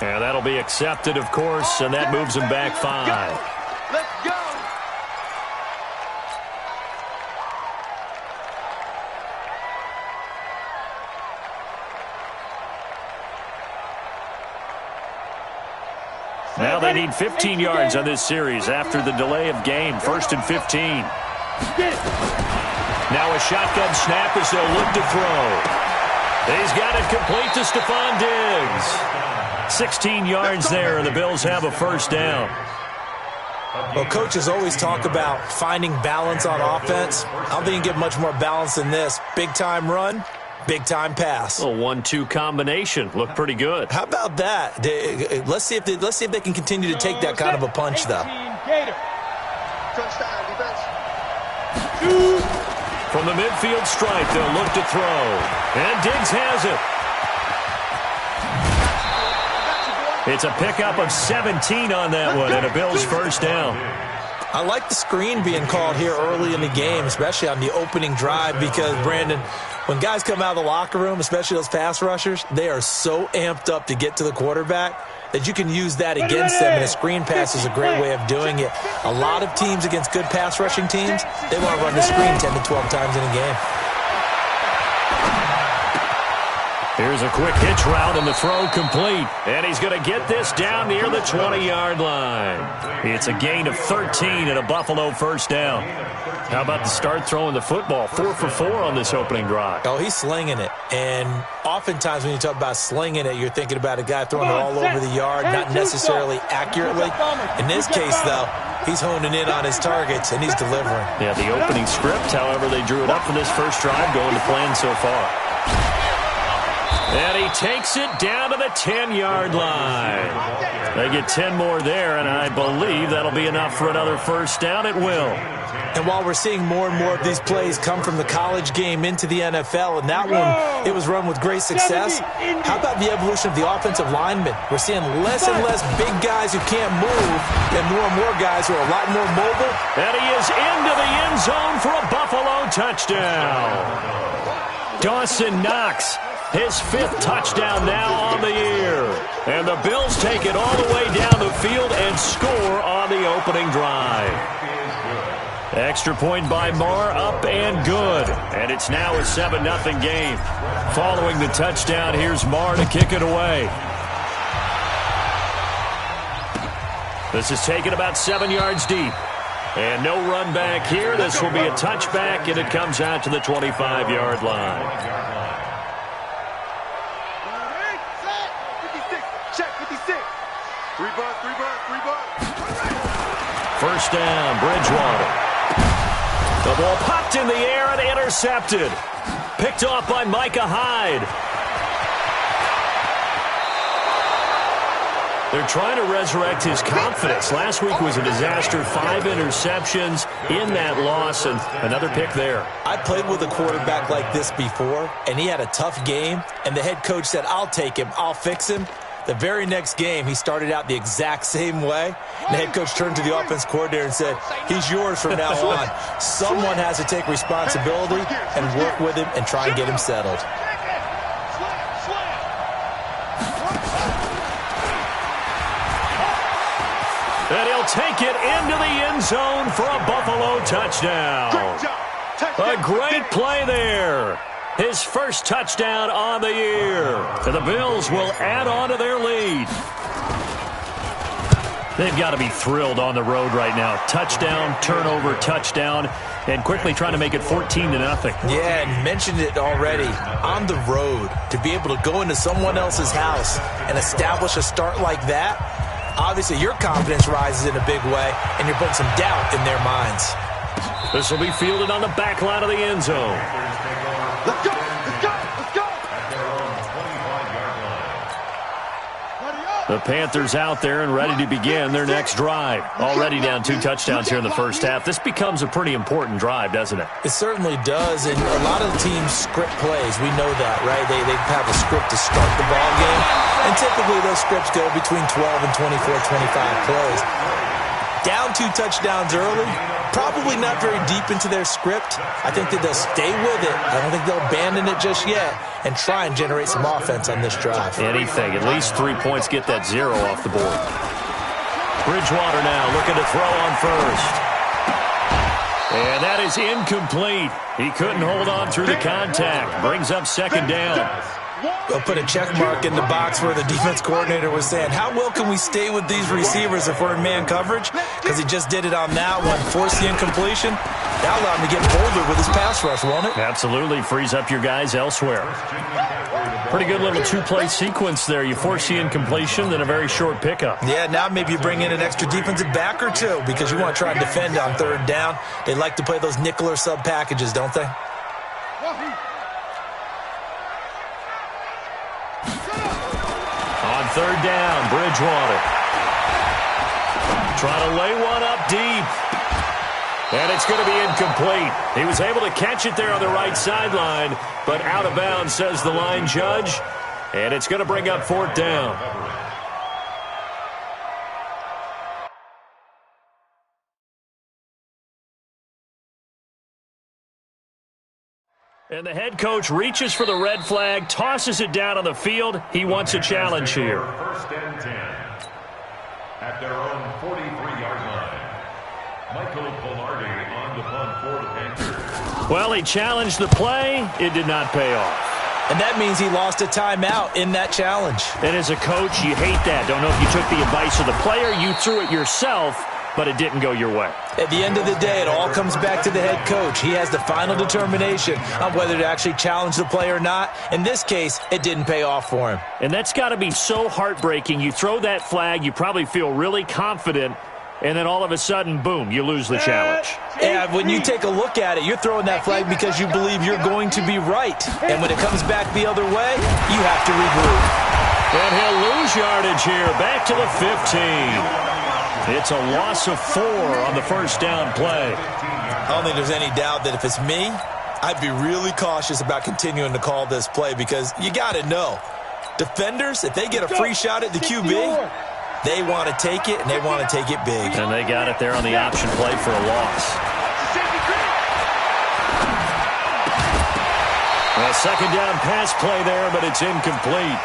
And that'll be accepted, of course, and that moves him back 5. Let's go. Now they need 15 yards on this series after the delay of game. 1st and 15. Now a shotgun snap as they'll look to throw. He's got it complete to Stephon Diggs. 16 yards there, and the Bills have a first down. Well, coaches always talk about finding balance on offense. I don't think you can get much more balance than this. Big-time run, big-time pass. A 1-2 combination. Looked pretty good. How about that? Let's see if they can continue to take that kind of a punch, though. Touchdown, defense. From the midfield stripe, they'll look to throw. And Diggs has it. It's a pickup of 17 on that one, and a Bills first down. I like the screen being called here early in the game, especially on the opening drive, because, Brandon, when guys come out of the locker room, especially those pass rushers, they are so amped up to get to the quarterback that you can use that against them, and a screen pass is a great way of doing it. A lot of teams against good pass rushing teams, they want to run the screen 10 to 12 times in a game. Here's a quick hitch route, and the throw complete. And he's going to get this down near the 20-yard line. It's a gain of 13 and a Buffalo first down. How about the start throwing the football? 4 for 4 on this opening drive. Oh, he's slinging it. And oftentimes when you talk about slinging it, you're thinking about a guy throwing it all over the yard, not necessarily accurately. In this case, though, he's honing in on his targets, and he's delivering. Yeah, the opening script, however, they drew it up for this first drive, going to plan so far. And he takes it down to the 10-yard line. They get 10 more there, and I believe that'll be enough for another first down. It will. And while we're seeing more and more of these plays come from the college game into the NFL, and that one, it was run with great success, how about the evolution of the offensive linemen? We're seeing less and less big guys who can't move and more guys who are a lot more mobile. And he is into the end zone for a Buffalo touchdown. Dawson Knox, his 5th touchdown now on the year. And the Bills take it all the way down the field and score on the opening drive. Extra point by Marr, up and good. And it's now a 7-0 game. Following the touchdown, here's Marr to kick it away. This is taken about 7 yards deep. And no run back here. This will be a touchback, and it comes out to the 25-yard line. Check 56. 3 bucks. First down, Bridgewater. The ball popped in the air and intercepted. Picked off by Micah Hyde. They're trying to resurrect his confidence. Last week was a disaster. 5 interceptions in that loss, and another pick there. I played with a quarterback like this before, and he had a tough game, and the head coach said, I'll take him, I'll fix him. The very next game, he started out the exact same way. The head coach turned to the offense coordinator and said, he's yours from now on. Someone has to take responsibility and work with him and try and get him settled. And he'll take it into the end zone for a Buffalo touchdown. A great play there. His first touchdown on the year. And the Bills will add on to their lead. They've got to be thrilled on the road right now. Touchdown, turnover, touchdown, and quickly trying to make it 14-0. Yeah, and mentioned it already. On the road, to be able to go into someone else's house and establish a start like that, obviously your confidence rises in a big way, and you're putting some doubt in their minds. This will be fielded on the back line of the end zone. Let's go. The Panthers out there and ready to begin their next drive. Already down 2 touchdowns here in the first half. This becomes a pretty important drive, doesn't it? It certainly does, and a lot of the teams script plays. We know that, right? They have a script to start the ball game, and typically those scripts go between 12 and 24, 25 plays. Down 2 touchdowns early, probably not very deep into their script. I think that they'll stay with it. I don't think they'll abandon it just yet and try and generate some offense on this drive. Anything. At least 3 points, get that 0 off the board. Bridgewater now looking to throw on first. And that is incomplete. He couldn't hold on through the contact. Brings up second down. They'll put a check mark in the box where the defense coordinator was saying, how well can we stay with these receivers if we're in man coverage? Because he just did it on that one, forced the incompletion. That allowed him to get bolder with his pass rush, won't it? Absolutely. Frees up your guys elsewhere. Pretty good little 2-play sequence there. You force the incompletion, then a very short pickup. Yeah, now maybe you bring in an extra defensive back or two because you want to try and defend on third down. They like to play those nickel or sub packages, don't they? On third down, Bridgewater. Trying to lay one up deep. And it's going to be incomplete. He was able to catch it there on the right sideline, but out of bounds, says the line judge. And it's going to bring up fourth down. And the head coach reaches for the red flag, tosses it down on the field. He wants a challenge here. First and 10 at their own 43-yard line. Michael Polardi on the punt for the Panthers. Well, he challenged the play. It did not pay off. And that means he lost a timeout in that challenge. And as a coach, you hate that. Don't know if you took the advice of the player. You threw it yourself, but it didn't go your way. At the end of the day, it all comes back to the head coach. He has the final determination on whether to actually challenge the play or not. In this case, it didn't pay off for him. And that's got to be so heartbreaking. You throw that flag, you probably feel really confident, and then all of a sudden, boom, you lose the challenge. And when you take a look at it, you're throwing that flag because you believe you're going to be right. And when it comes back the other way, you have to regroup. And he'll lose yardage here, back to the 15. It's a loss of 4 on the first down play. I don't think there's any doubt that if it's me, I'd be really cautious about continuing to call this play because you got to know, defenders, if they get a free shot at the QB, they want to take it, and they want to take it big. And they got it there on the option play for a loss. A second down pass play there, but it's incomplete.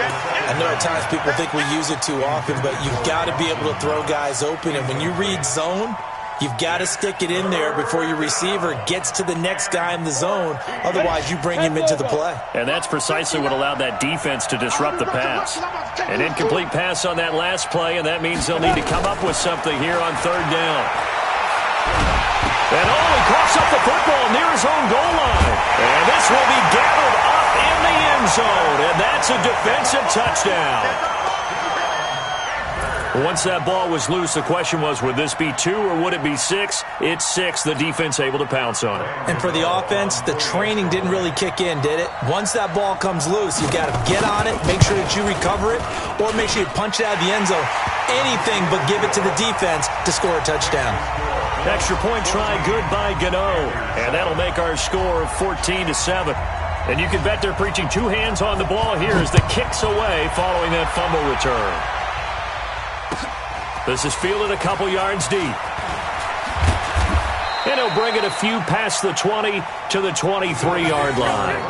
I know at times people think we use it too often, but you've got to be able to throw guys open. And when you read zone, you've got to stick it in there before your receiver gets to the next guy in the zone. Otherwise, you bring him into the play. And that's precisely what allowed that defense to disrupt the pass. An incomplete pass on that last play, and that means they'll need to come up with something here on third down. And he coughs up the football near his own goal line. And this will be gathered up in the end zone, and that's a defensive touchdown. Once that ball was loose, the question was, would this be 2 or would it be 6? It's 6. The defense able to pounce on it. And for the offense, the training didn't really kick in, did it? Once that ball comes loose, you got to get on it, make sure that you recover it, or make sure you punch it out of the end zone. Anything but give it to the defense to score a touchdown. Extra point try, good by Gano. And that'll make our score 14-7. And you can bet they're preaching 2 hands on the ball here as the kick's away following that fumble return. This is fielded a couple yards deep. And he'll bring it a few past the 20 to the 23-yard line.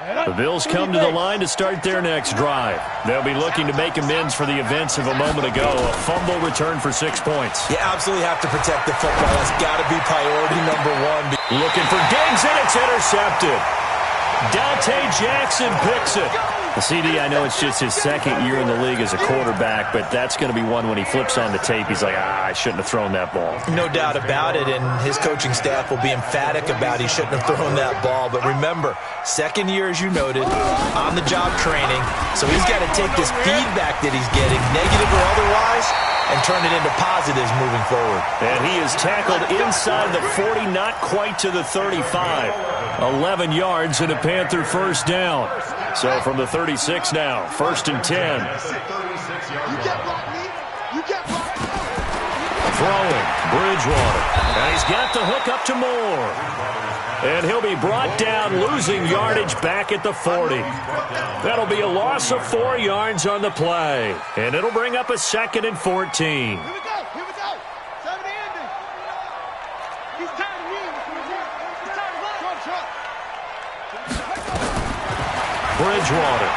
The Bills come to the line to start their next drive. They'll be looking to make amends for the events of a moment ago. A fumble return for 6 points. You absolutely have to protect the football. That's got to be priority number 1. Looking for Diggs, and it's intercepted. Dante Jackson picks it. CD, I know it's just his second year in the league as a quarterback, but that's going to be one when he flips on the tape. He's like, I shouldn't have thrown that ball. No doubt about it, and his coaching staff will be emphatic about he shouldn't have thrown that ball. But remember, second year, as you noted, on-the-job training, so he's got to take this feedback that he's getting, negative or otherwise, and turn it into positives moving forward. And he is tackled inside the 40, not quite to the 35. 11 yards and a Panther first down. So from the 36 now, 1st and 10. Throwing, Bridgewater. And he's got the hook up to Moore. And he'll be brought down, losing yardage back at the 40. That'll be a loss of 4 yards on the play. And it'll bring up a 2nd and 14. Here we go. Here we go. 7 to Andy. He's tired of winning. He's tired of running. Bridgewater.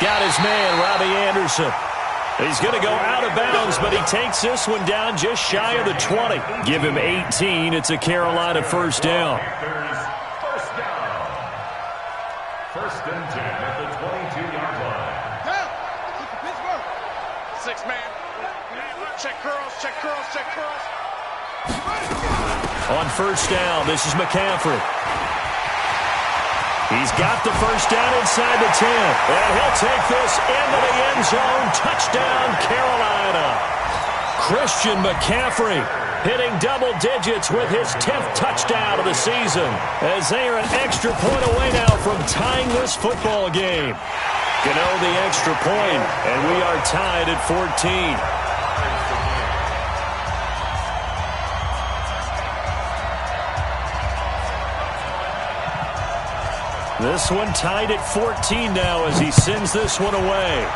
Got his man, Robbie Anderson. He's going to go out of bounds, but he takes this one down just shy of the 20. Give him 18. It's a Carolina first down. First down. 1st and 10 at the 22-yard line. Down. Pittsburgh. 6 man. Check curls, check curls, check curls. On first down, this is McCaffrey. He's got the first down inside the 10. And he'll take this into the end zone. Touchdown, Carolina. Christian McCaffrey hitting double digits with his 10th touchdown of the season, as they are an extra point away now from tying this football game. Gano the extra point, and we are tied at 14. This one tied at 14 now as he sends this one away.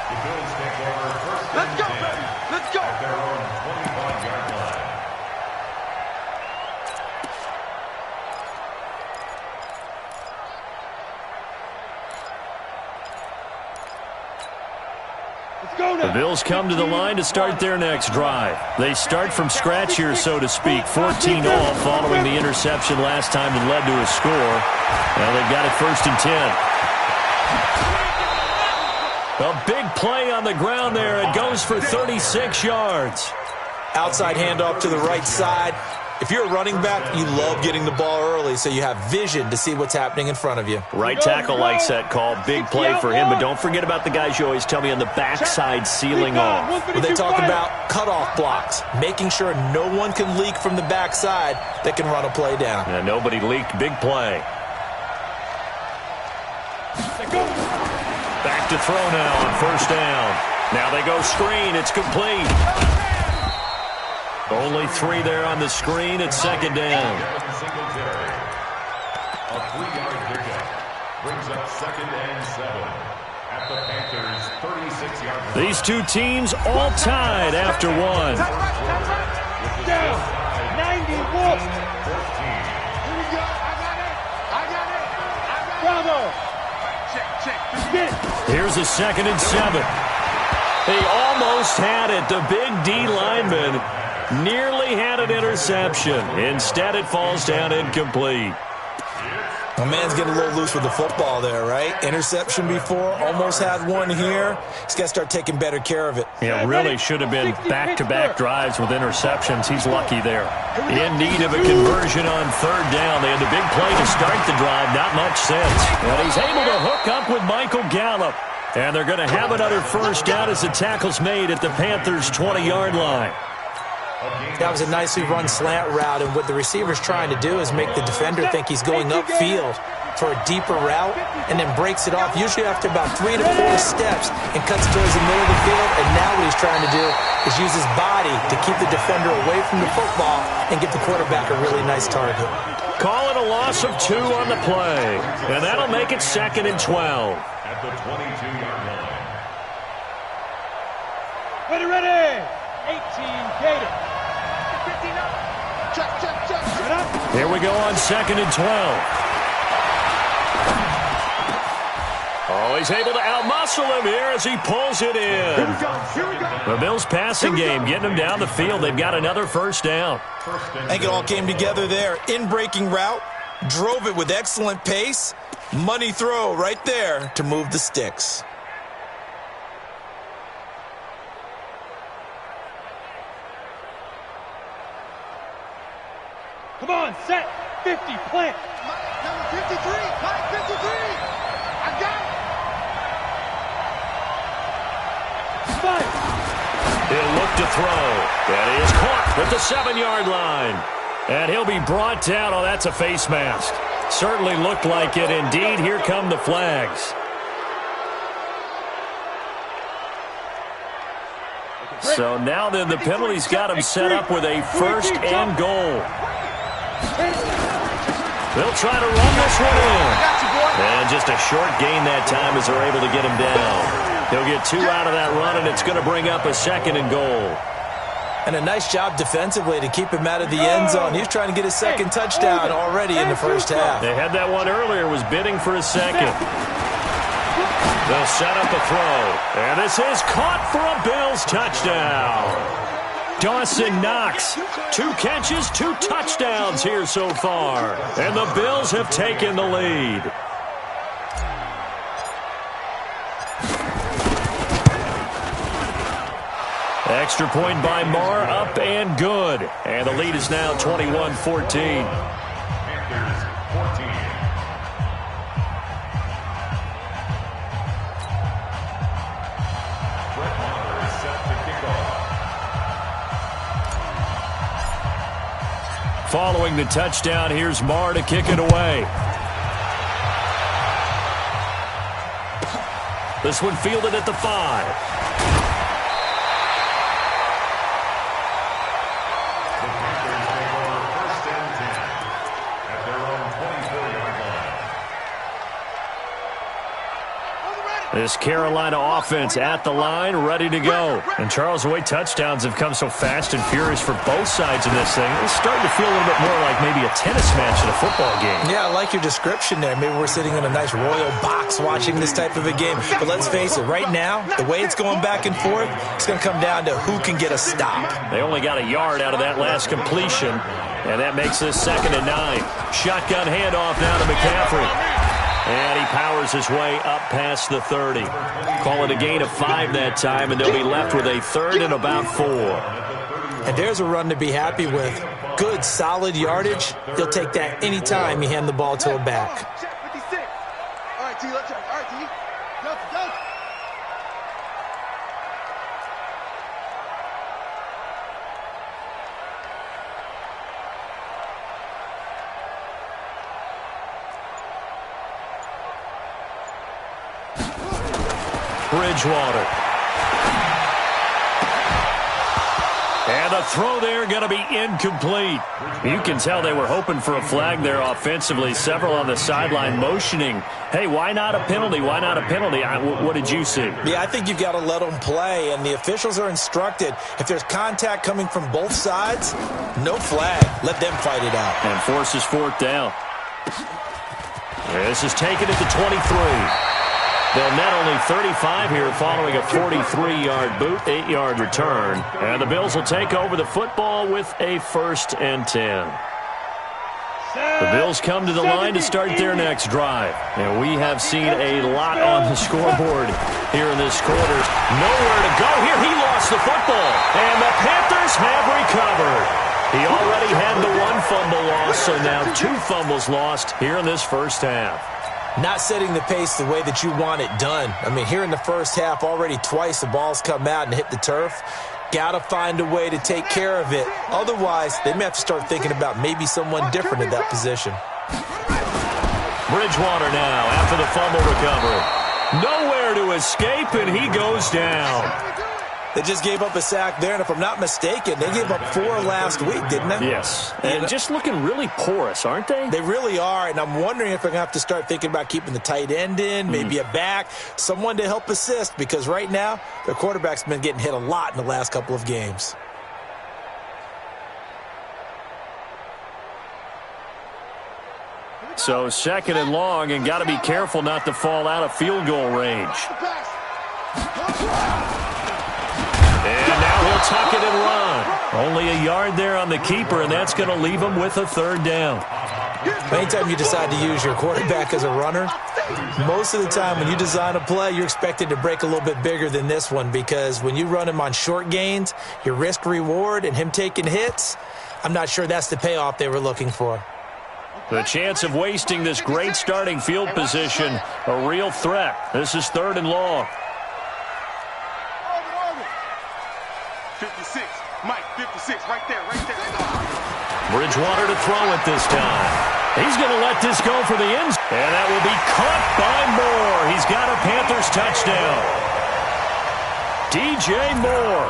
The Bills take over 1st and 10. Let's go. At their own 25-yard line. The Bills come to the line to start their next drive. They start from scratch here, so to speak. 14 all following the interception last time that led to a score. Now they've got it 1st and 10. A big play on the ground there. It goes for 36 yards. Outside handoff to the right side. If you're a running back, you love getting the ball early so you have vision to see what's happening in front of you. Right tackle likes that call. Big play for him, but don't forget about the guys you always tell me on the backside sealing off. When they talk about cutoff blocks, making sure no one can leak from the backside that can run a play down. Yeah, nobody leaked. Big play. Back to throw now on first down. Now they go screen. It's complete. Only 3 there on the screen at 2nd down. A 3-yard pickup brings up 2nd and 7 at the Panthers' 36-yard line. These two teams all tied after one. Down. 90 Wolf. 14. Here we go. I got it. Bravo. Check. Here's a 2nd and 7. He almost had it. The big D lineman nearly had an interception. Instead, it falls down incomplete. My man's getting a little loose with the football there, right? Interception before, almost had one here. He's got to start taking better care of it. Yeah, really should have been back-to-back drives with interceptions. He's lucky there. In need of a conversion on 3rd down. They had the big play to start the drive. Not much sense. And he's able to hook up with Michael Gallup. And they're going to have another first down as the tackle's made at the Panthers' 20-yard line. That was a nicely run slant route, and what the receiver's trying to do is make the defender think he's going upfield for a deeper route, and then breaks it off, usually after about 3 to 4 steps, and cuts towards the middle of the field. And now what he's trying to do is use his body to keep the defender away from the football and give the quarterback a really nice target. Call it a loss of 2 on the play, and that'll make it 2nd and 12. At the 22-yard line. Ready. 18 Gator. Check. Here we go on 2nd and 12. Oh, he's able to outmuscle him here as he pulls it in. The Bills' passing game getting them down the field. They've got another first down. I think it all came together there. In-breaking route, drove it with excellent pace. Money throw right there to move the sticks. Come on, set. 50, plant. Number 53, Mike 53. I got it. Spike. He'll look to throw. And he is caught at the 7-yard line. And he'll be brought down. Oh, that's a face mask. Certainly looked like it. Indeed, here come the flags. So now then the penalty's got him set up with a first and goal. They'll try to run this one in. And just a short gain that time as they're able to get him down. He'll get 2 out of that run, and it's going to bring up a second and goal. And a nice job defensively to keep him out of the end zone. He was trying to get his second touchdown already in the first half. They had that one earlier, was bidding for a second. They'll set up a throw. And this is caught for a Bills touchdown. Dawson Knox, 2 catches, 2 touchdowns here so far. And the Bills have taken the lead. Extra point by Marr, up and good. And the lead is now 21-14. Panthers 14. Brett Maher is set to kick off. Following the touchdown, here's Marr to kick it away. This one fielded at the 5. This Carolina offense at the line, ready to go. And, Charles, the way touchdowns have come so fast and furious for both sides in this thing, it's starting to feel a little bit more like maybe a tennis match in a football game. Yeah, I like your description there. Maybe we're sitting in a nice royal box watching this type of a game. But let's face it, right now, the way it's going back and forth, it's going to come down to who can get a stop. They only got a yard out of that last completion, and that makes this 2nd and 9. Shotgun handoff now to McCaffrey. And he powers his way up past the 30. Call it a gain of 5 that time, and they'll be left with a 3rd and about 4. And there's a run to be happy with. Good, solid yardage. He'll take that anytime you hand the ball to a back. Check 56. All right, T, let's check. All right, T. Go. Bridgewater. And the throw there going to be incomplete. You can tell they were hoping for a flag there offensively. Several on the sideline motioning, hey, why not a penalty? Why not a penalty? What did you see? Yeah, I think you've got to let them play, and the officials are instructed. If there's contact coming from both sides, no flag. Let them fight it out. And forces 4th down. This is taken at the 23. They'll net only 35 here following a 43-yard boot, 8-yard return. And the Bills will take over the football with a 1st and 10. The Bills come to the line to start their next drive. And we have seen a lot on the scoreboard here in this quarter. Nowhere to go here. He lost the football. And the Panthers have recovered. He already had the 1 fumble loss, so now 2 fumbles lost here in this first half. Not setting the pace the way that you want it done. I mean, here in the first half, already twice the ball's come out and hit the turf. Got to find a way to take care of it. Otherwise, they may have to start thinking about maybe someone different at that position. Bridgewater now after the fumble recovery. Nowhere to escape, and he goes down. They just gave up a sack there, and if I'm not mistaken, they gave up 4 last week, didn't they? Yes. And just looking really porous, aren't they? They really are, and I'm wondering if they're going to have to start thinking about keeping the tight end in, maybe a back, someone to help assist, because right now their quarterback's been getting hit a lot in the last couple of games. So second and long, and got to be careful not to fall out of field goal range. And now he'll tuck it and run. Only a yard there on the keeper, and that's going to leave him with a third down. Anytime you decide to use your quarterback as a runner, most of the time when you design a play, you're expected to break a little bit bigger than this one, because when you run him on short gains, your risk-reward and him taking hits, I'm not sure that's the payoff they were looking for. The chance of wasting this great starting field position, a real threat. This is third and long. 56, Mike, 56, right there. Bridgewater to throw it this time. He's going to let this go for the end. And that will be caught by Moore. He's got a Panthers touchdown. DJ Moore,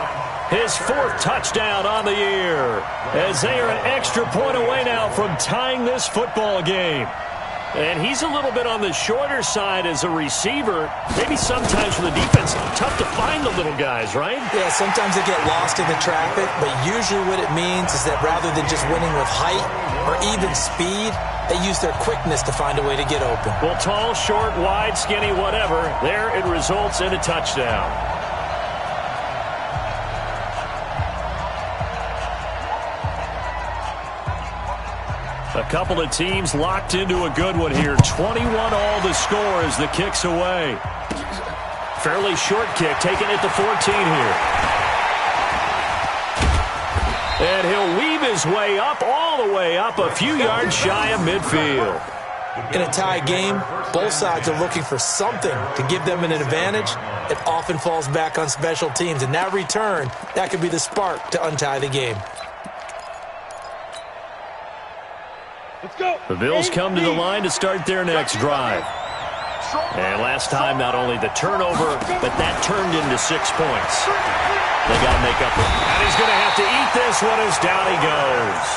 his fourth touchdown on the year, as they are an extra point away now from tying this football game. And he's a little bit on the shorter side as a receiver. Maybe sometimes for the defense, tough to find the little guys, right? Yeah, sometimes they get lost in the traffic, but usually what it means is that rather than just winning with height or even speed, they use their quickness to find a way to get open. Well, tall, short, wide, skinny, whatever, there it results in a touchdown. A couple of teams locked into a good one here. 21 all the score as the kick's away. Fairly short kick, taking it to 14 here. And he'll weave his way up, all the way up, a few yards shy of midfield. In a tie game, both sides are looking for something to give them an advantage. It often falls back on special teams, and that return, that could be the spark to untie the game. The Bills come to the line to start their next drive. And last time, not only the turnover, but that turned into 6 points. They got to make up for it. And he's going to have to eat this one as down he goes.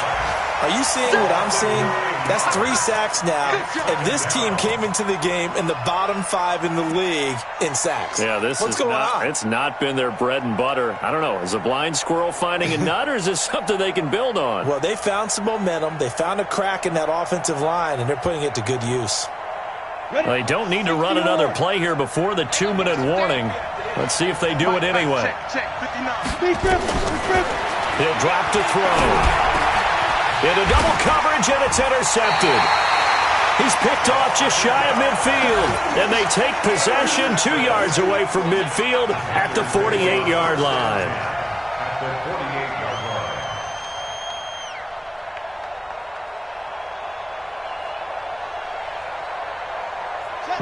Are you seeing what I'm seeing? That's 3 sacks now, and this team came into the game in the bottom 5 in the league in sacks. Yeah, What's going on? It's not been their bread and butter. I don't know. Is a blind squirrel finding a nut, or is this something they can build on? Well, they found some momentum. They found a crack in that offensive line, and they're putting it to good use. Well, they don't need to run another play here before the 2-minute warning. Let's see if they do it anyway. He'll drop to throw. Into double coverage, and it's intercepted. He's picked off just shy of midfield, and they take possession 2 yards away from midfield at the 48-yard line.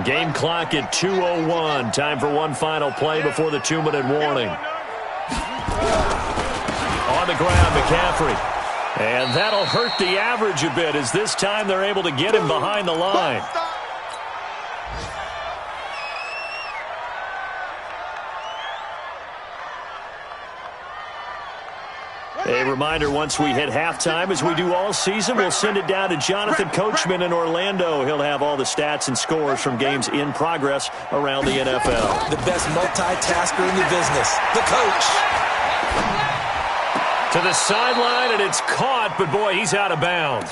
Game clock at 2:01. Time for one final play before the 2-minute warning. On the ground, McCaffrey. And that'll hurt the average a bit, as this time they're able to get him behind the line. A reminder, once we hit halftime, as we do all season, we'll send it down to Jonathan Coachman in Orlando. He'll have all the stats and scores from games in progress around the NFL. The best multitasker in the business, the coach. To the sideline, and it's caught, but boy, he's out of bounds.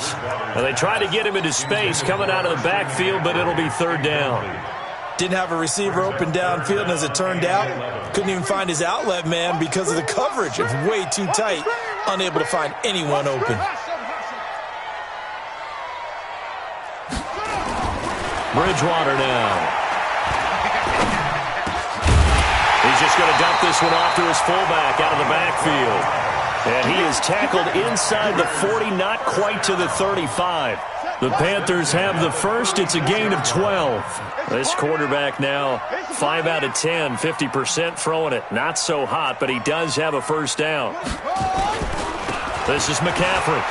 Well, they tried to get him into space coming out of the backfield, but it'll be third down. Didn't have a receiver open downfield, and as it turned out, couldn't even find his outlet man because of the coverage. It was way too tight, unable to find anyone open. Bridgewater now. He's just going to dump this one off to his fullback out of the backfield. And he is tackled inside the 40, not quite to the 35. The Panthers have the first. It's a gain of 12. This quarterback now 5 out of 10, 50% throwing it. Not so hot, but he does have a first down. This is McCaffrey.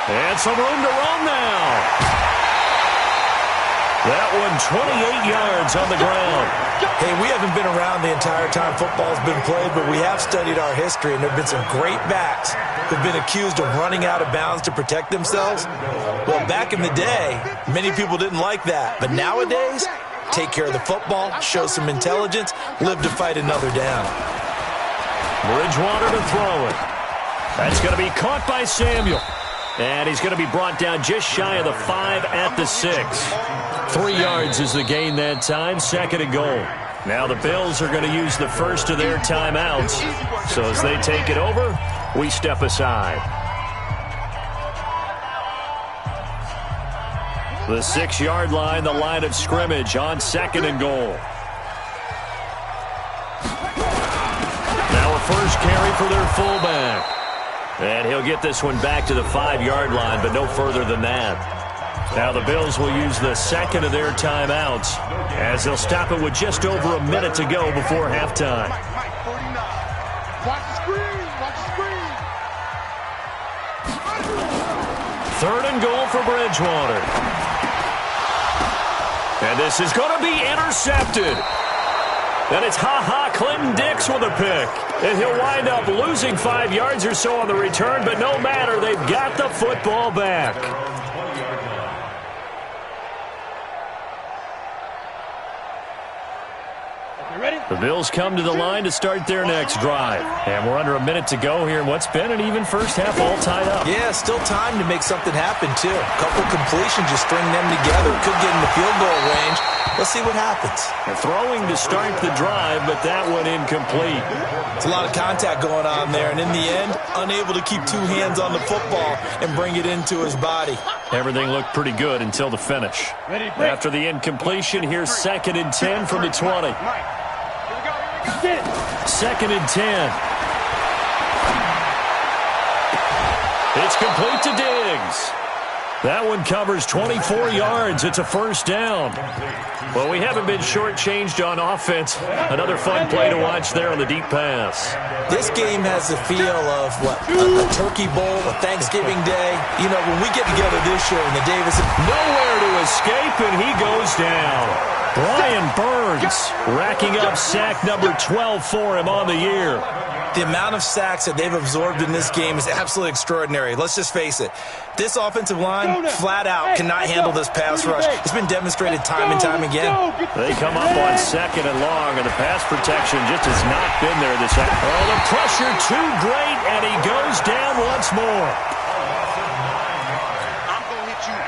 And some room to run now. That one 28 yards on the ground. Hey, we haven't been around the entire time football's been played, but we have studied our history, and there have been some great backs who've been accused of running out of bounds to protect themselves. Well, back in the day, many people didn't like that. But nowadays, take care of the football, show some intelligence, live to fight another down. Bridgewater to throw it. That's going to be caught by Samuel. And he's going to be brought down just shy of the 5 at the 6. 3 yards is the gain that time, 2nd and goal. Now the Bills are going to use the first of their timeouts. So as they take it over, we step aside. The 6-yard line, the line of scrimmage on 2nd and goal. Now a first carry for their fullback. And he'll get this one back to the 5-yard line, but no further than that. Now the Bills will use the second of their timeouts as they'll stop it with just over a minute to go before halftime. Watch the screen. Watch the screen. 3rd and goal for Bridgewater. And this is going to be intercepted. And it's Clinton Dix with a pick. And he'll wind up losing 5 yards or so on the return, but no matter, they've got the football back. The Bills come to the line to start their next drive. And we're under a minute to go here in what's been an even first half, all tied up. Yeah, still time to make something happen, too. A couple completions, just string them together. Could get in the field goal range. Let's see what happens. They're throwing to start the drive, but that one incomplete. It's a lot of contact going on there, and in the end, unable to keep 2 hands on the football and bring it into his body. Everything looked pretty good until the finish. After the incompletion, here's 2nd and 10 from the 20. 2nd and 10. It's complete to Diggs. That one covers 24 yards. It's a first down. Well, we haven't been shortchanged on offense. Another fun play to watch there on the deep pass. This game has the feel of, a Turkey Bowl, a Thanksgiving Day. You know, when we get together this year in the Davis. Nowhere to escape, and he goes down. Brian Burns racking up sack number 12 for him on the year. The amount of sacks that they've absorbed in this game is absolutely extraordinary. Let's just face it. This offensive line, flat out, cannot handle this pass rush. It's been demonstrated time and time again. They come up on 2nd and long, and the pass protection just has not been there this time. Oh, the pressure too great, and he goes down once more. I'm going to hit you.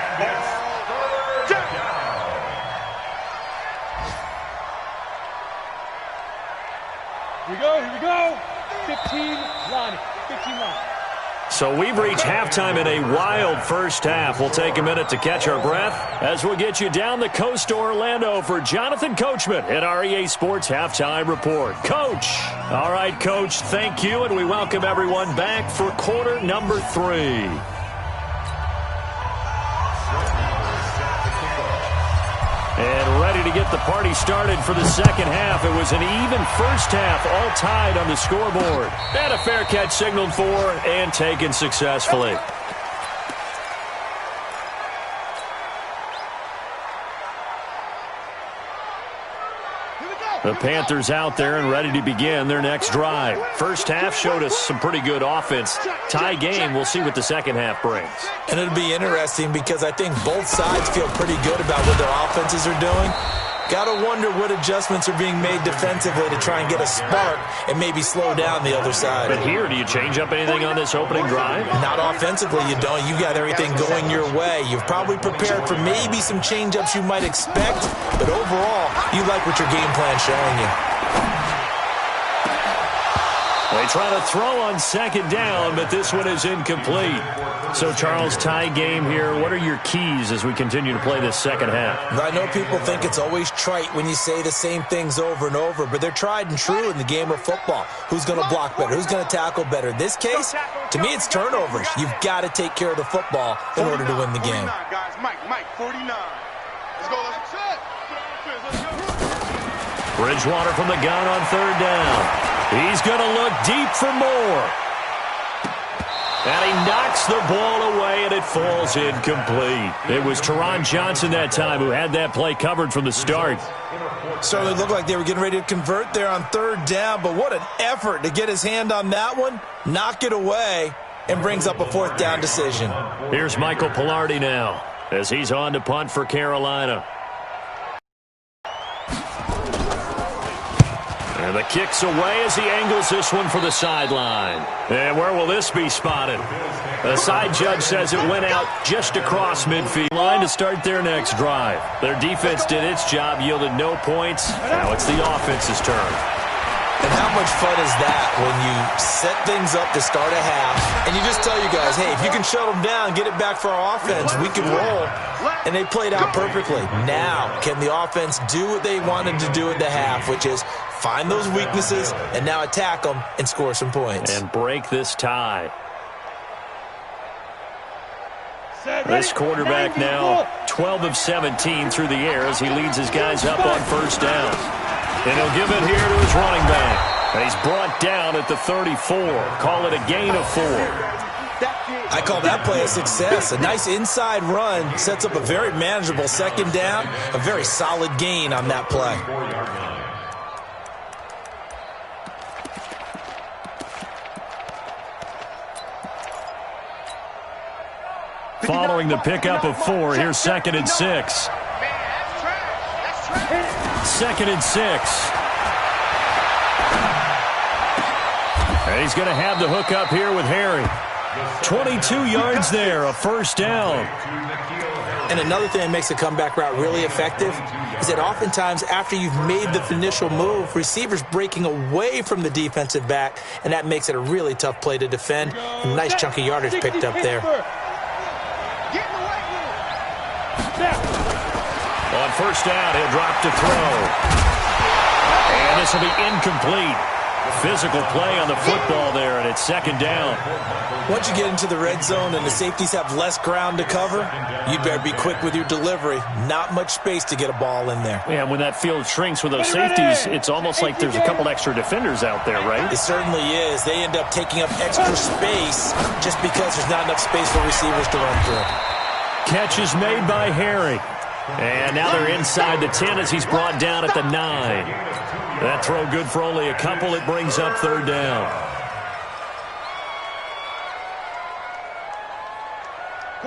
Here we go. 15 line. So we've reached halftime in a wild first half. We'll take a minute to catch our breath as we'll get you down the coast to Orlando for Jonathan Coachman at our EA Sports Halftime Report. Coach. All right, Coach, thank you, and we welcome everyone back for quarter number 3. And ready to get the party started for the second half. It was an even first half, all tied on the scoreboard. And a fair catch signaled for and taken successfully. The Panthers out there and ready to begin their next drive. First half showed us some pretty good offense. Tie game, we'll see what the second half brings. And it'll be interesting because I think both sides feel pretty good about what their offenses are doing. Got to wonder what adjustments are being made defensively to try and get a spark and maybe slow down the other side. But here, do you change up anything on this opening drive? Not offensively, you don't. You got everything going your way. You've probably prepared for maybe some change-ups you might expect, but overall, you like what your game plan's showing you. They try to throw on 2nd down, but this one is incomplete. So, Charles, tie game here. What are your keys as we continue to play this second half? I know people think it's always trite when you say the same things over and over, but they're tried and true in the game of football. Who's going to block better? Who's going to tackle better? In this case, to me, it's turnovers. You've got to take care of the football in order to win the game. Guys, Mike, 49. Let's go. Bridgewater from the gun on 3rd down. He's going to look deep for more. And he knocks the ball away, and it falls incomplete. It was Teron Johnson that time who had that play covered from the start. Certainly looked like they were getting ready to convert there on 3rd down, but what an effort to get his hand on that one, knock it away, and brings up a 4th down decision. Here's Michael Pilardi now as he's on to punt for Carolina. And The kick's away as he angles this one for the sideline. And where will this be spotted? The side judge says it went out just across midfield line to start their next drive. Their defense did its job, yielded no points. Now it's the offense's turn. And how much fun is that when you set things up to start a half and you just tell you guys, hey, if you can shut them down, get it back for our offense, we can roll. And they played out perfectly. Now, can the offense do what they wanted to do at the half, which is find those weaknesses and now attack them and score some points. And break this tie. This quarterback now 12 of 17 through the air as he leads his guys up on first down. And he'll give it here to his running back. And he's brought down at the 34. Call it a gain of 4. I call that play a success. A nice inside run sets up a very manageable second down. A very solid gain on that play. Following the pickup of 4, here's 2nd and 6. 2nd and 6. And he's going to have the hook up here with Harry. 22 yards there, a first down. And another thing that makes a comeback route really effective is that oftentimes after you've made the initial move, receivers breaking away from the defensive back, and that makes it a really tough play to defend. A nice chunk of yardage picked up there. On first down, he'll drop to throw. And this will be incomplete. Physical play on the football there, and it's 2nd down. Once you get into the red zone and the safeties have less ground to cover, you better be quick with your delivery. Not much space to get a ball in there. Yeah, when that field shrinks with those safeties, it's almost like there's a couple extra defenders out there, right? It certainly is. They end up taking up extra space just because there's not enough space for receivers to run through. Catch is made by Harry. And now they're inside the 10 as he's brought down at the 9. That throw good for only a couple. It brings up 3rd down.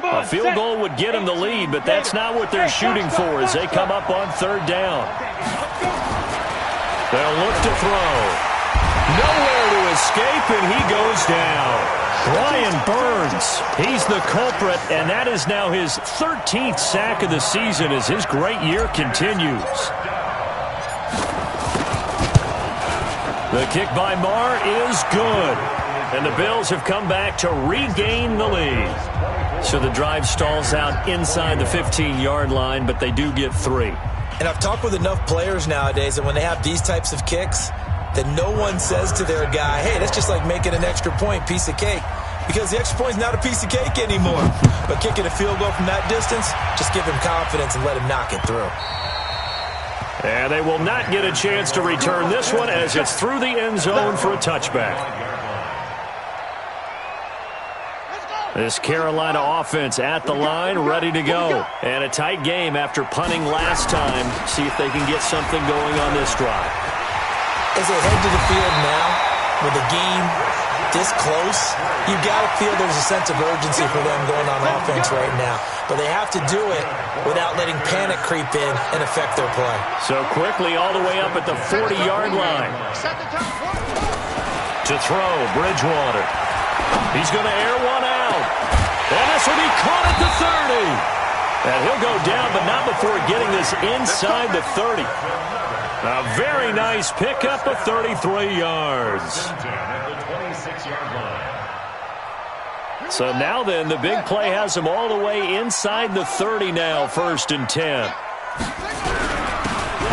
A field goal would get him the lead, but that's not what they're shooting for as they come up on 3rd down. They'll look to throw. Nowhere to escape, and he goes down. Brian Burns, he's the culprit, and that is now his 13th sack of the season as his great year continues. The kick by Marr is good, and the Bills have come back to regain the lead. So the drive stalls out inside the 15-yard line, but they do get 3. And I've talked with enough players nowadays that when they have these types of kicks, that no one says to their guy, hey, that's just like making an extra point, piece of cake. Because the extra point is not a piece of cake anymore. But kicking a field goal from that distance, just give him confidence and let him knock it through. And they will not get a chance to return this one as it's through the end zone for a touchback. This Carolina offense at the line, ready to go. And a tight game after punting last time. See if they can get something going on this drive. As they head to the field now, with the game this close, you've got to feel there's a sense of urgency for them going on offense right now. But they have to do it without letting panic creep in and affect their play. So quickly all the way up at the 40-yard line. To throw, Bridgewater. He's going to air one out. And this will be caught at the 30. And he'll go down, but not before getting this inside the 30. A very nice pickup of 33 yards. So now then, the big play has him all the way inside the 30 now, 1st and 10.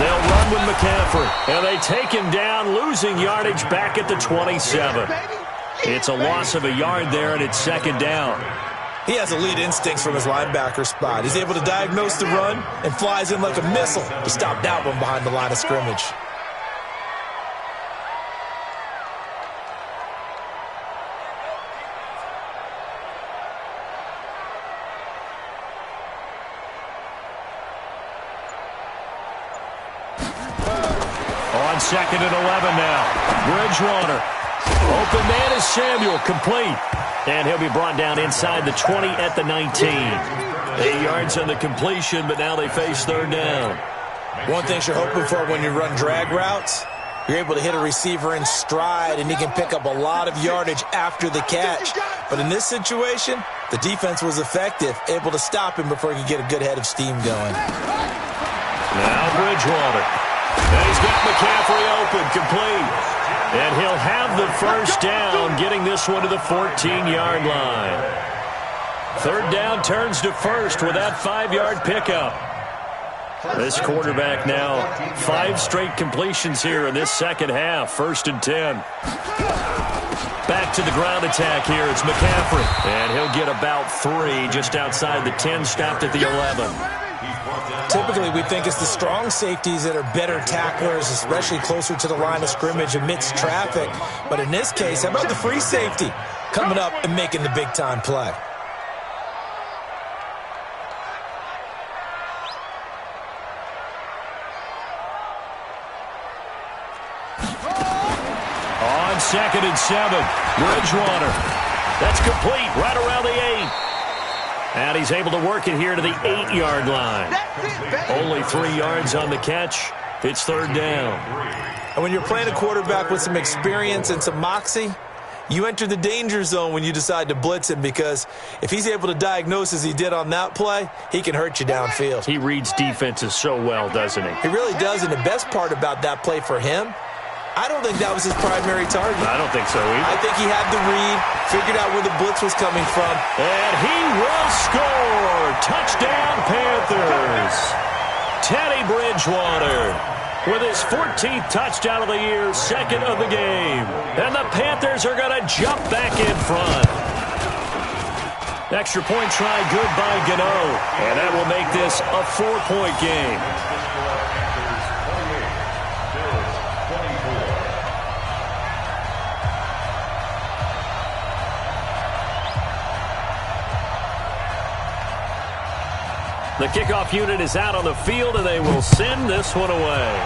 They'll run with McCaffrey, and they take him down, losing yardage back at the 27. It's a loss of a yard there, and it's 2nd down. He has elite instincts from his linebacker spot. He's able to diagnose the run and flies in like a missile to stop that one behind the line of scrimmage. On 2nd and 11 now. Bridgewater. Open man is Samuel, complete. And he'll be brought down inside the 20 at the 19. 8 yards on the completion, but now they face 3rd down. One thing you're hoping for when you run drag routes You're able to hit a receiver in stride, and he can pick up a lot of yardage after the catch. But in this situation, the defense was effective, able to stop him before he could get a good head of steam going. Now Bridgewater. And he's got McCaffrey open, complete. And he'll have the first down, getting this one to the 14-yard line. Third down turns to first with that 5-yard pickup. This quarterback now 5 straight completions here in this second half. 1st and 10. Back to the ground attack here. It's McCaffrey. And he'll get about 3 just outside the 10, stopped at the 11. Typically, we think it's the strong safeties that are better tacklers, especially closer to the line of scrimmage amidst traffic. But in this case, how about the free safety coming up and making the big-time play? On 2nd and 7, Bridgewater. That's complete right around the 8. And he's able to work it here to the 8-yard line. Only 3 yards on the catch. It's 3rd down. And when you're playing a quarterback with some experience and some moxie, you enter the danger zone when you decide to blitz him, because if he's able to diagnose as he did on that play, he can hurt you downfield. He reads defenses so well, doesn't he? He really does, and the best part about that play for him, I don't think that was his primary target. I don't think so either. I think he had the read, figured out where the blitz was coming from. And he will score! Touchdown, Panthers! Teddy Bridgewater with his 14th touchdown of the year, 2nd of the game. And the Panthers are going to jump back in front. Extra point try good by Gano. And that will make this a 4-point game. The kickoff unit is out on the field, and they will send this one away.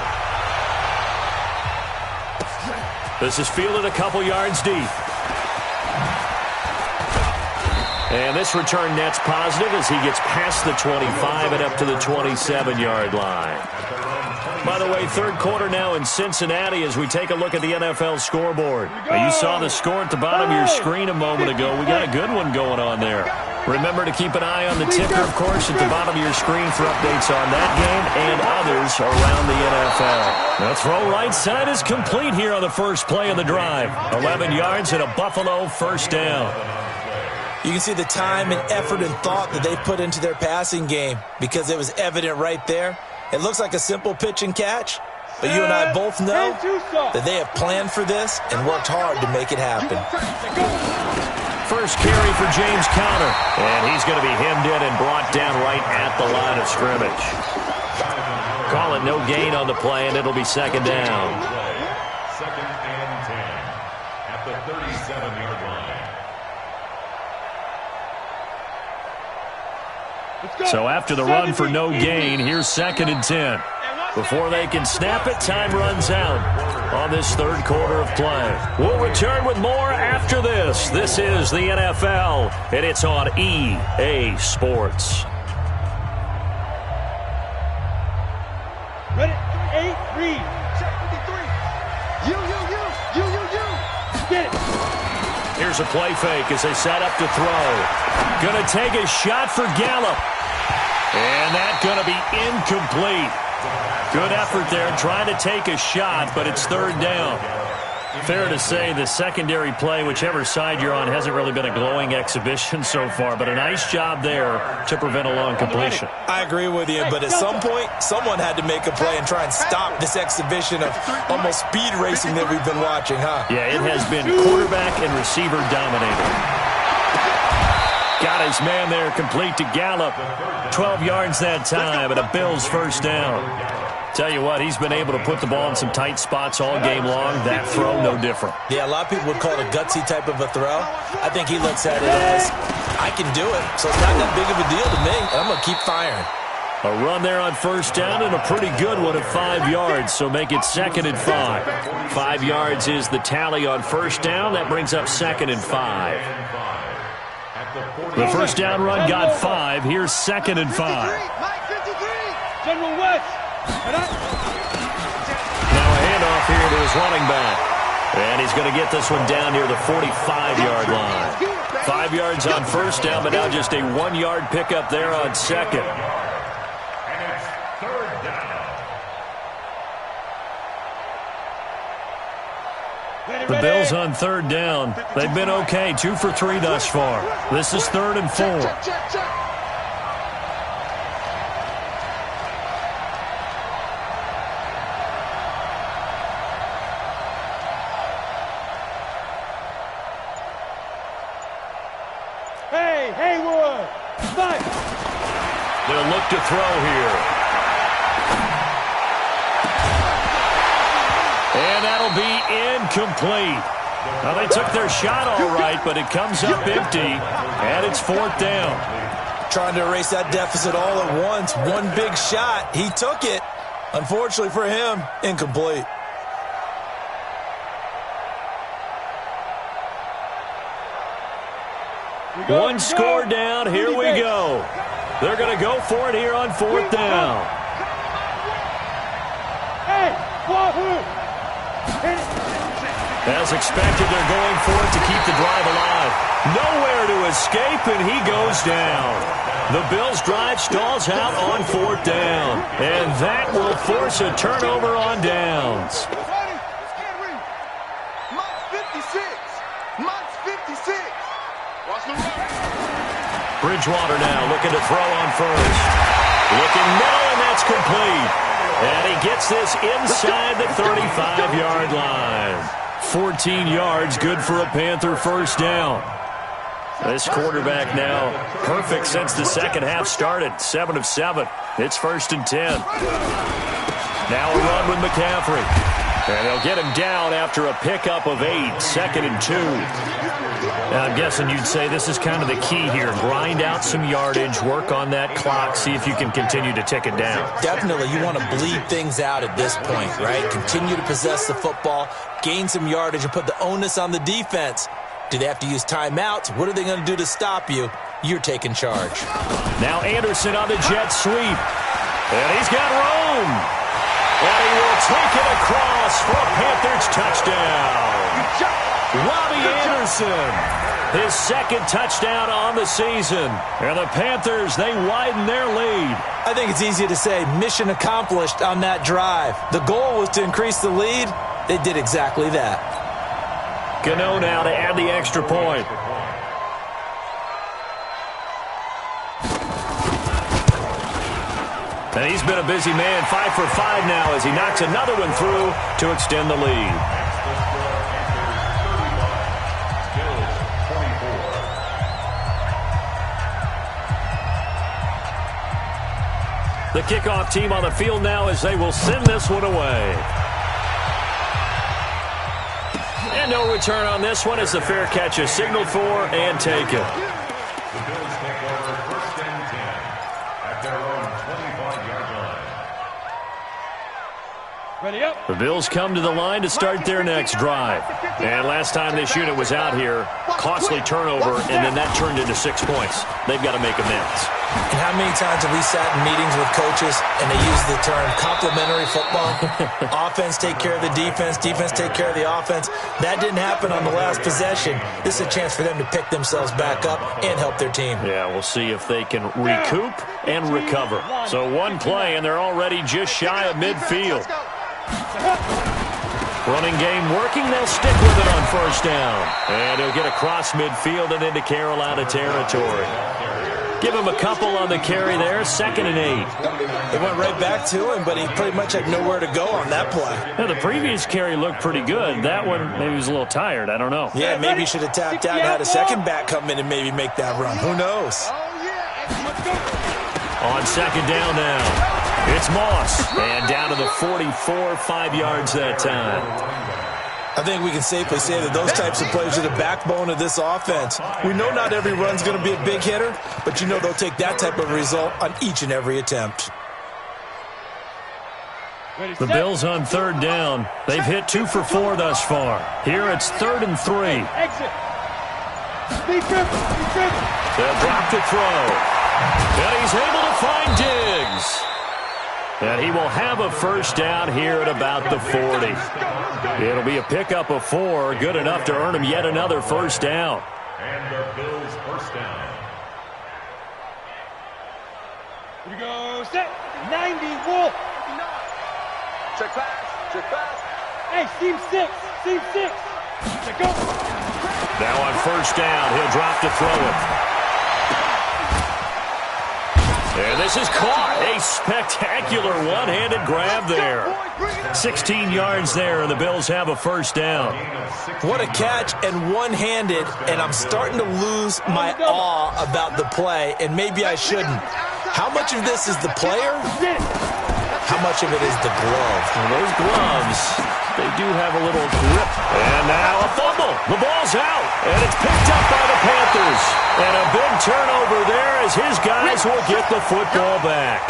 This is fielded a couple yards deep. And this return net's positive as he gets past the 25 and up to the 27-yard line. By the way, 3rd quarter now in Cincinnati as we take a look at the NFL scoreboard. Now, you saw the score at the bottom of your screen a moment ago. We got a good one going on there. Remember to keep an eye on the ticker, of course, at the bottom of your screen for updates on that game and others around the NFL. The throw right side is complete here on the first play of the drive. 11 yards and a Buffalo 1st down. You can see the time and effort and thought that they put into their passing game, because it was evident right there. It looks like a simple pitch and catch, but you and I both know that they have planned for this and worked hard to make it happen. First carry for James Conner, and he's going to be hemmed in and brought down right at the line of scrimmage. Call it no gain on the play, and it'll be 2nd down. 2nd and 10 at the 37-yard line. So after the run for no gain, here's 2nd and 10. Before they can snap it, time runs out on this 3rd quarter of play. We'll return with more after this. This is the NFL, and it's on EA Sports. Ready? 8, read. Check 53. You. Get it. Here's a play fake as they set up to throw. Going to take a shot for Gallup. And that's going to be incomplete. Good effort there trying to take a shot, but it's 3rd down. Fair to say the secondary play, whichever side you're on, hasn't really been a glowing exhibition so far, but a nice job there to prevent a long completion. I agree with you, but at some point, someone had to make a play and try and stop this exhibition of almost speed racing that we've been watching, huh? Yeah, it has been quarterback and receiver dominated. Got his man there, complete to Gallup. 12 yards that time, and a Bills 1st down. Tell you what, he's been able to put the ball in some tight spots all game long. That throw, no different. Yeah, a lot of people would call it a gutsy type of a throw. I think he looks at it as, I can do it, so it's not that big of a deal to me, and I'm going to keep firing. A run there on 1st down and a pretty good one at 5 yards, so make it 2nd and 5. 5 yards is the tally on 1st down. That brings up 2nd and 5. The 1st down run got 5. Here's 2nd and 5. General West. Now a handoff here to his running back. And he's going to get this one down near the 45-yard line. 5 yards on first down, but now just a 1-yard pickup there on second. And it's third down. The Bills on third down. They've been okay, 2 for 3 thus far. This is 3rd and 4. Hey, Haywood! Fight! They'll look to throw here. And that'll be incomplete. Now, they took their shot all right, but it comes up empty, and it's 4th down. Trying to erase that deficit all at once. One big shot. He took it. Unfortunately for him, incomplete. One score down. Here we go. They're going to go for it here on 4th down. Hey, Wahoo! As expected, they're going for it to keep the drive alive. Nowhere to escape, and he goes down. The Bills' drive stalls out on 4th down, and that will force a turnover on downs. Bridgewater now looking to throw on first. Looking middle, and that's complete. And he gets this inside the 35-yard line. 14 yards, good for a Panther first down. This quarterback now perfect since the second half started. 7 of 7. It's 1st and 10. Now a run with McCaffrey. And they'll get him down after a pickup of 8. 2nd and 2. Now, I'm guessing you'd say this is kind of the key here. Grind out some yardage, work on that clock, see if you can continue to tick it down. Definitely, you want to bleed things out at this point, right? Continue to possess the football, gain some yardage, and put the onus on the defense. Do they have to use timeouts? What are they going to do to stop you? You're taking charge. Now Anderson on the jet sweep. And he's got room. And he will take it across for a Panthers touchdown. Robbie Anderson, his 2nd touchdown on the season. And the Panthers, they widen their lead. I think it's easy to say mission accomplished on that drive. The goal was to increase the lead. They did exactly that. Gano now to add the extra point. And he's been a busy man, 5 for 5 now as he knocks another one through to extend the lead. The kickoff team on the field now as they will send this one away. And no return on this one as the fair catch is signaled for and taken. The Bills take over 1st and 10 at their own 25-yard line. Ready up. The Bills come to the line to start their next drive. And last time this unit was out here, costly turnover, and then that turned into 6 points. They've got to make amends. And how many times have we sat in meetings with coaches and they use the term complementary football? Offense take care of the defense, defense take care of the offense. That didn't happen on the last possession. This is a chance for them to pick themselves back up and help their team. Yeah, we'll see if they can recoup and recover. So one play, and they're already just shy of midfield. Running game working. They'll stick with it on first down. And he'll get across midfield and into Carolina territory. Give him a couple on the carry there. 2nd and 8. They went right back to him, but he pretty much had nowhere to go on that play. Now, the previous carry looked pretty good. That one, maybe he was a little tired. I don't know. Yeah, maybe he should have tapped out and had a second back come in and maybe make that run. Who knows? On 2nd down now, it's Moss. And down to the 44, 5 yards that time. I think we can safely say that those types of plays are the backbone of this offense. We know not every run's going to be a big hitter, but you know they'll take that type of result on each and every attempt. The Bills on 3rd down. They've hit 2 for 4 thus far. Here it's 3rd and 3. Exit. They'll drop the throw. And he's able to find Diggs. And he will have a first down here at about the 40. It'll be a pickup of 4, good enough to earn him yet another first down. And the Bills' first down. Here we go. Set. 90. Wolf. Check pass. Check pass. Hey, seam 6. Seam 6. Check go. Now on first down, he'll drop to throw it. And this is caught. A spectacular one-handed grab there. 16 yards there, and the Bills have a first down. What a catch, and one-handed, and I'm starting to lose my awe about the play, and maybe I shouldn't. How much of this is the player? How much of it is the glove? And those gloves, they do have a little grip. And now a fumble. The ball's out, and it's picked up by the Panthers. And a big turnover there as his guys will get the football back.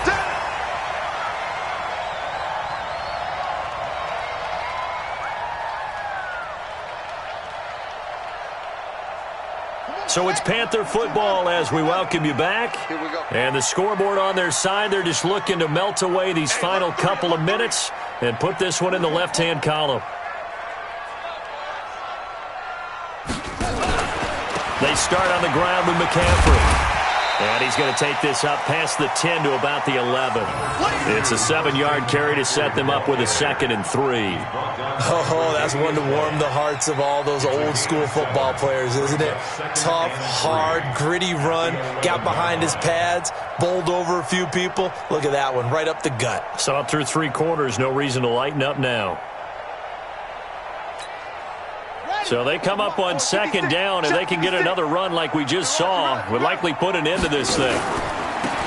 So it's Panther football as we welcome you back. Here we go. And the scoreboard on their side, they're just looking to melt away these final couple of minutes and put this one in the left-hand column. They start on the ground with McCaffrey. And he's going to take this up past the 10 to about the 11. It's a 7-yard carry to set them up with a 2nd and 3. Oh, that's one to warm the hearts of all those old-school football players, isn't it? Tough, hard, gritty run, got behind his pads, bowled over a few people. Look at that one, right up the gut. Saw it through 3 quarters, no reason to lighten up now. So they come up on 2nd down, and they can get another run like we just saw. Would likely put an end to this thing.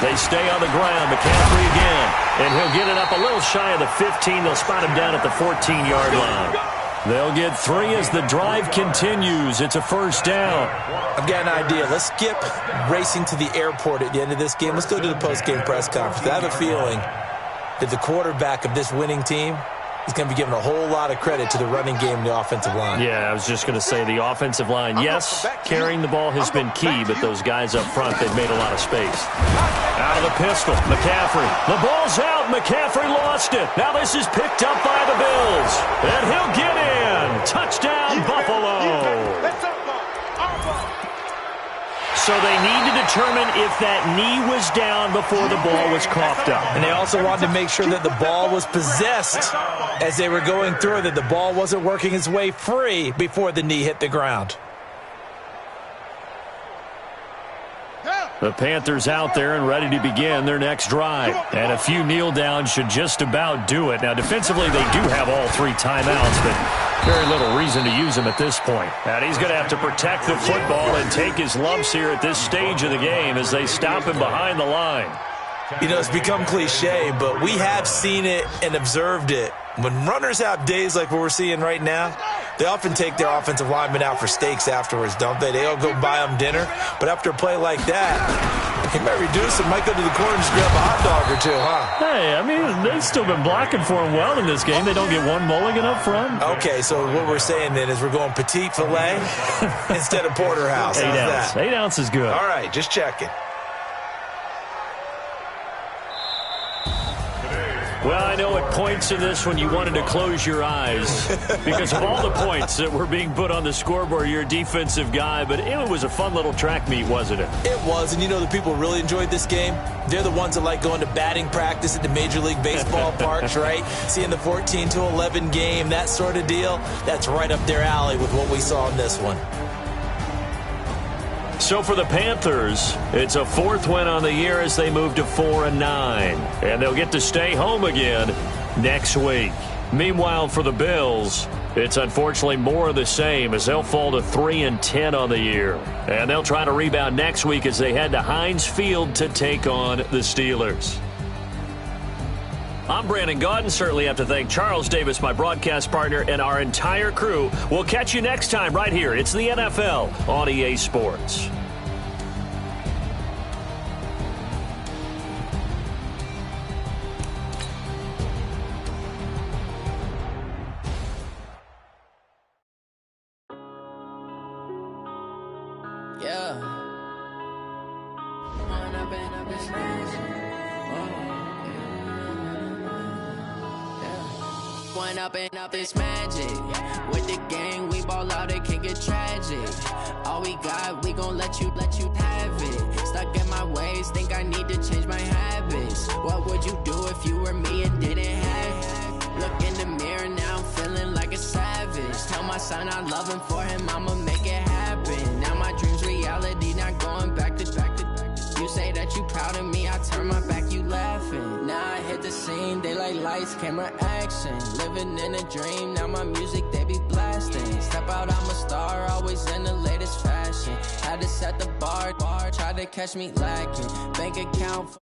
They stay on the ground. McCaffrey again. And he'll get it up a little shy of the 15. They'll spot him down at the 14-yard line. They'll get 3 as the drive continues. It's a first down. I've got an idea. Let's skip racing to the airport at the end of this game. Let's go to the post-game press conference. I have a feeling that the quarterback of this winning team is going to be given a whole lot of credit to the running game and the offensive line. Yeah, I was just going to say the offensive line. Yes, carrying the ball has been key, but those guys up front, they've made a lot of space. Out of the pistol, McCaffrey. The ball's out. McCaffrey lost it. Now this is picked up by the Bills. And he'll get in. Touchdown, Buffalo. So they need to determine if that knee was down before the ball was coughed up. And they also wanted to make sure that the ball was possessed as they were going through, that the ball wasn't working its way free before the knee hit the ground. The Panthers out there and ready to begin their next drive. And a few kneel downs should just about do it. Now, defensively, they do have all 3 timeouts, but very little reason to use them at this point. And he's going to have to protect the football and take his lumps here at this stage of the game as they stop him behind the line. You know, it's become cliche, but we have seen it and observed it. When runners have days like what we're seeing right now, they often take their offensive linemen out for steaks afterwards, don't they? They all go buy them dinner. But after a play like that, he might reduce it, might go to the corner and just grab a hot dog or 2, huh? Hey, I mean, they've still been blocking for him well in this game. They don't get one mulligan up front. Okay, so what we're saying then is we're going petite filet instead of porterhouse. 8 ounce. 8 ounce is good. All right, just checking. Well, I know at points in this one you wanted to close your eyes because of all the points that were being put on the scoreboard. You're a defensive guy, but it was a fun little track meet, wasn't it? It was, and you know the people who really enjoyed this game? They're the ones that like going to batting practice at the Major League Baseball parks, right? Seeing the 14-11 game, that sort of deal. That's right up their alley with what we saw in this one. So for the Panthers, it's a 4th win on the year as they move to 4-9. And they'll get to stay home again next week. Meanwhile, for the Bills, it's unfortunately more of the same as they'll fall to 3-10 on the year. And they'll try to rebound next week as they head to Heinz Field to take on the Steelers. I'm Brandon Gaudin. Certainly have to thank Charles Davis, my broadcast partner, and our entire crew. We'll catch you next time right here. It's the NFL on EA Sports. one up and up, it's magic. With the gang, we ball out, it can get tragic. All we got, we gon' let you have it. Stuck in my ways, think I need to change my habits. What would you do if you were me and didn't have it? Look in the mirror, now I'm feeling like a savage. Tell my son I love him, for him I'ma make it happen. Now my dream's reality, not going back to. You say that you proud of me, I turn my back, you laughing. Now I hit the scene, they like lights, camera, action. Living in a dream, now my music, they be blasting. Step out, I'm a star, always in the latest fashion. Had to set the bar, try to catch me lacking. Bank account